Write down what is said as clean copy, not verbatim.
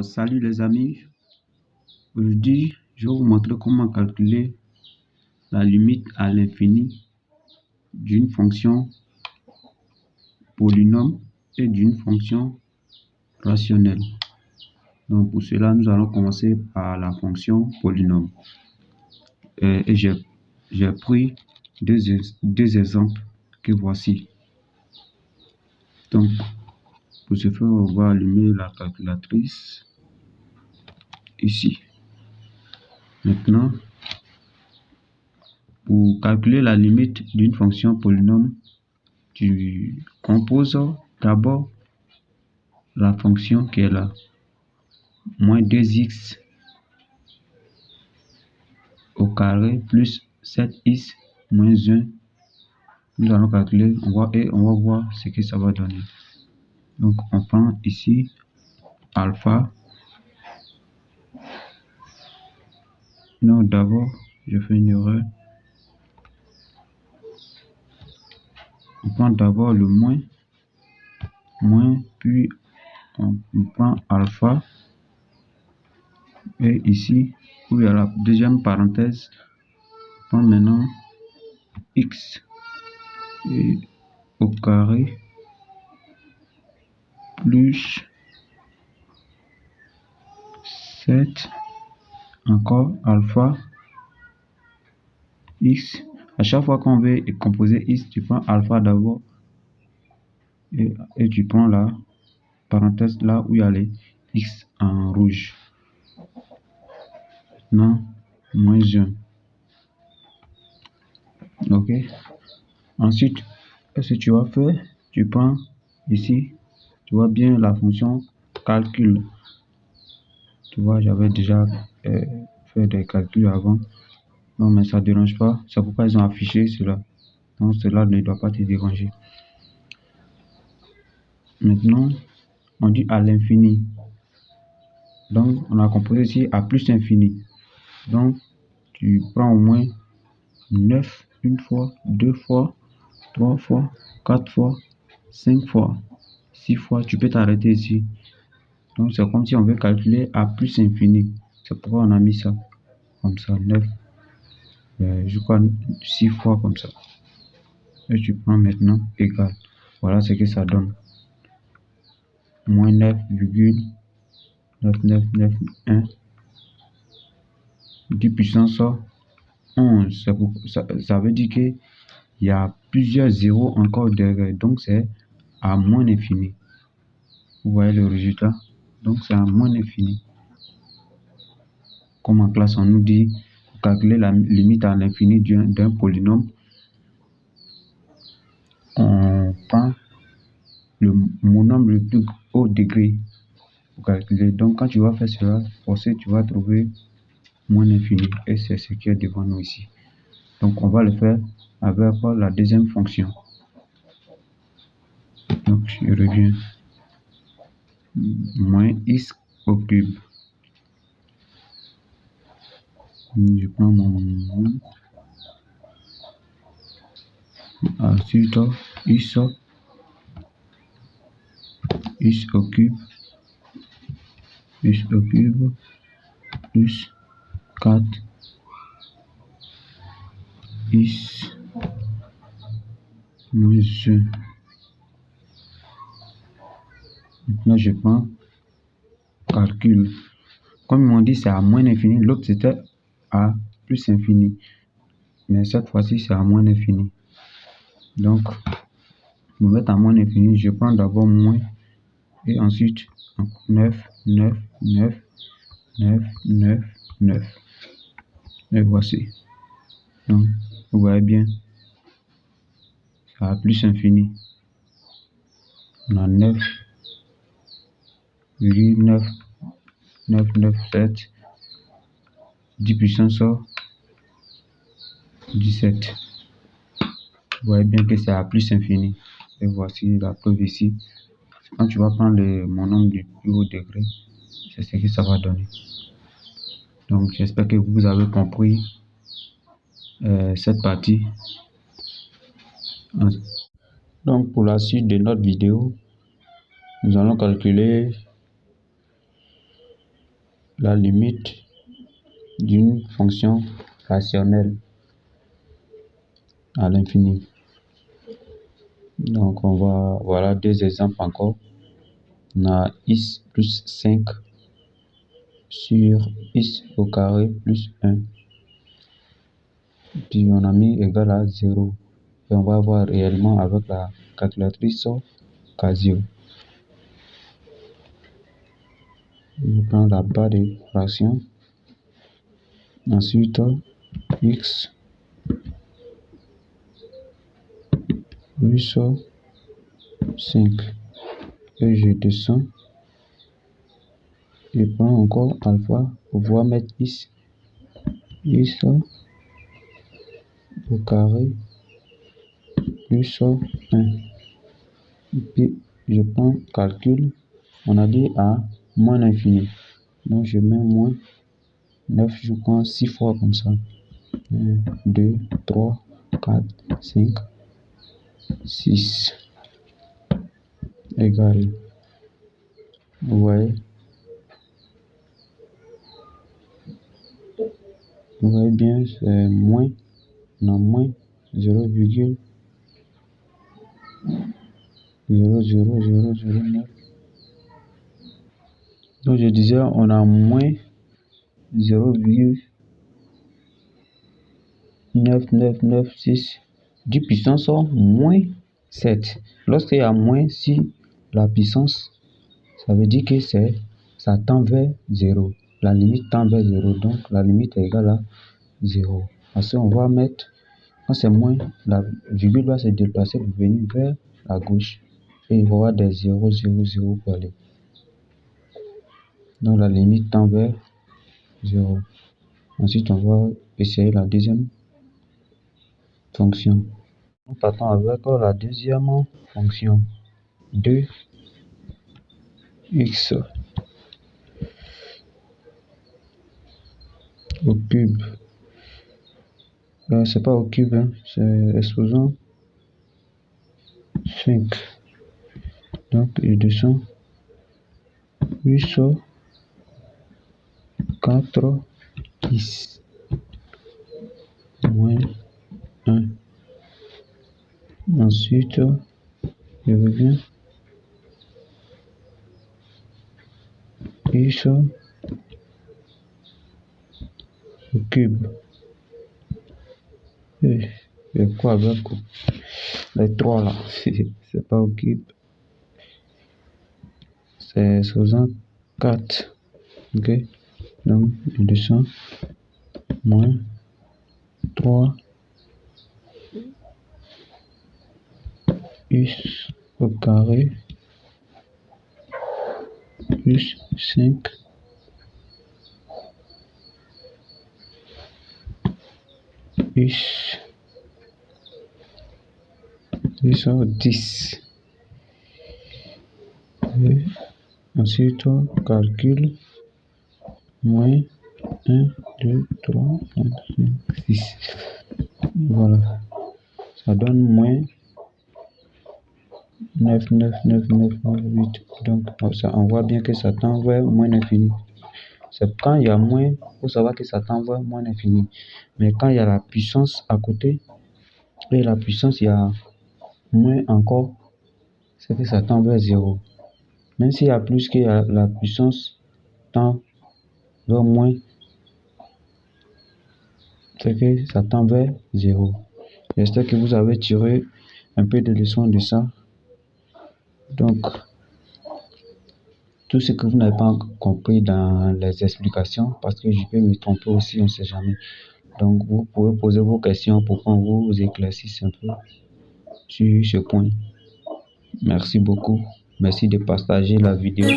Salut les amis, aujourd'hui je vais vous montrer comment calculer la limite à l'infini d'une fonction polynôme et d'une fonction rationnelle. Donc pour cela nous allons commencer par la fonction polynôme et j'ai pris deux exemples que voici. Donc pour ce faire on va allumer la calculatrice ici. Maintenant, pour calculer la limite d'une fonction polynôme, tu composes d'abord la fonction qui est là, moins 2x au carré plus 7x moins 1. Nous allons calculer, on va voir ce que ça va donner. Donc on prend ici alpha. Non, d'abord, je fais une erreur. On prend d'abord le moins, puis on prend alpha. Et ici, où il y a la deuxième parenthèse, on prend maintenant x et au carré plus 7, encore alpha x. À chaque fois qu'on veut composer x, tu prends alpha d'abord et tu prends la parenthèse là où il y a les x en rouge. Maintenant, moins 1. Ok. Ensuite, ce que tu vas faire, tu prends ici, tu vois bien la fonction calcul. Tu vois, j'avais déjà fait des calculs avant. Non, mais ça ne dérange pas. C'est pourquoi ils ont affiché cela. Donc, cela ne doit pas te déranger. Maintenant, on dit à l'infini. Donc, on a composé ici à plus infini. Donc, tu prends au moins 9 une fois, 2 fois, 3 fois, 4 fois, 5 fois, 6 fois. Tu peux t'arrêter ici. Donc, c'est comme si on veut calculer à plus infini. C'est pourquoi on a mis ça. Comme ça, 9. Je crois 6 fois comme ça. Et tu prends maintenant égal. Voilà ce que ça donne. Moins 9,9991 10 puissance 11. Ça veut dire qu'il y a plusieurs zéros encore derrière. Donc c'est à moins l'infini. Vous voyez le résultat? Donc c'est à moins l'infini. Comme en classe on nous dit calculer la limite à l'infini d'un polynôme. On prend le monombre le plus haut degré pour calculer. Donc quand tu vas faire cela, forcément tu vas trouver moins l'infini et c'est ce qui est devant nous ici. Donc on va le faire avec la deuxième fonction. Donc je reviens. Moins x au cube. Je prends mon moins. Ensuite x au cube plus 4 x moins 1. Maintenant je prends calcul. Comme ils m'ont dit c'est à moins l'infini, l'autre c'était à plus infini. Mais cette fois-ci c'est à moins l'infini. Donc pour mettre à moins l'infini, je prends d'abord moins et ensuite 9. Et voici. Donc vous voyez bien, ça a plus infini. On a 9,997 10 puissance 17. Vous voyez bien que c'est à plus infini. Et voici la preuve ici. Quand tu vas prendre mon nombre du plus haut degré, c'est ce que ça va donner. Donc j'espère que vous avez compris cette partie. Donc pour la suite de notre vidéo, nous allons calculer la limite d'une fonction rationnelle à l'infini. Donc voilà deux exemples encore. On a x plus 5 sur x au carré plus 1. Puis on a mis égal à 0. Et on va voir réellement avec la calculatrice Casio. On prend la barre de fraction. Ensuite, x plus 5. Et je descends. Je prends encore alpha pour pouvoir mettre x au carré plus 1. Et puis je prends calcul. On a dit à moins l'infini. Donc je mets moins 9, je prends 6 fois comme ça. 1, 2, 3, 4, 5, 6. Égal. Vous voyez bien, c'est moins. On a moins 0,00009. Donc je disais, on a moins 0,9996 10 puissance moins 7. Lorsqu'il y a moins sur la puissance, ça veut dire que ça tend vers 0. La limite tend vers 0, donc la limite est égale à 0. Parce qu'on va mettre, quand c'est moins, la virgule va se déplacer pour venir vers la gauche. Et il va y avoir des 0, 0, 0 pour aller. Donc la limite tend vers 0. Ensuite, on va essayer la deuxième fonction. Nous partons avec la deuxième fonction. 2x au cube. C'est pas au cube, hein, c'est exposant 5. Donc je descends 8 4 10 moins 1. Ensuite, je reviens 10 au cube. Et quoi avec les 3 là? C'est pas au cube. C'est 64. Ok. Donc, je descends moins 3 x au carré plus 5 x plus 10. Et ensuite, calcul moins 1, 2, 3, 4, 5, 6. Voilà. Ça donne moins 9, 9, 9, 9, 9, 8. Donc, on voit bien que ça tend vers moins l'infini. C'est quand il y a moins, il faut savoir que ça tend vers moins l'infini. Mais quand il y a la puissance à côté, et la puissance, il y a moins encore, c'est que ça tend vers 0. Même s'il y a plus que la puissance tend vers moins, c'est que ça tend vers 0. J'espère que vous avez tiré un peu de leçon de ça. Donc, tout ce que vous n'avez pas compris dans les explications, parce que je peux me tromper aussi, on ne sait jamais. Donc, vous pouvez poser vos questions pour qu'on vous éclaircisse un peu sur ce point. Merci beaucoup. Merci de partager la vidéo.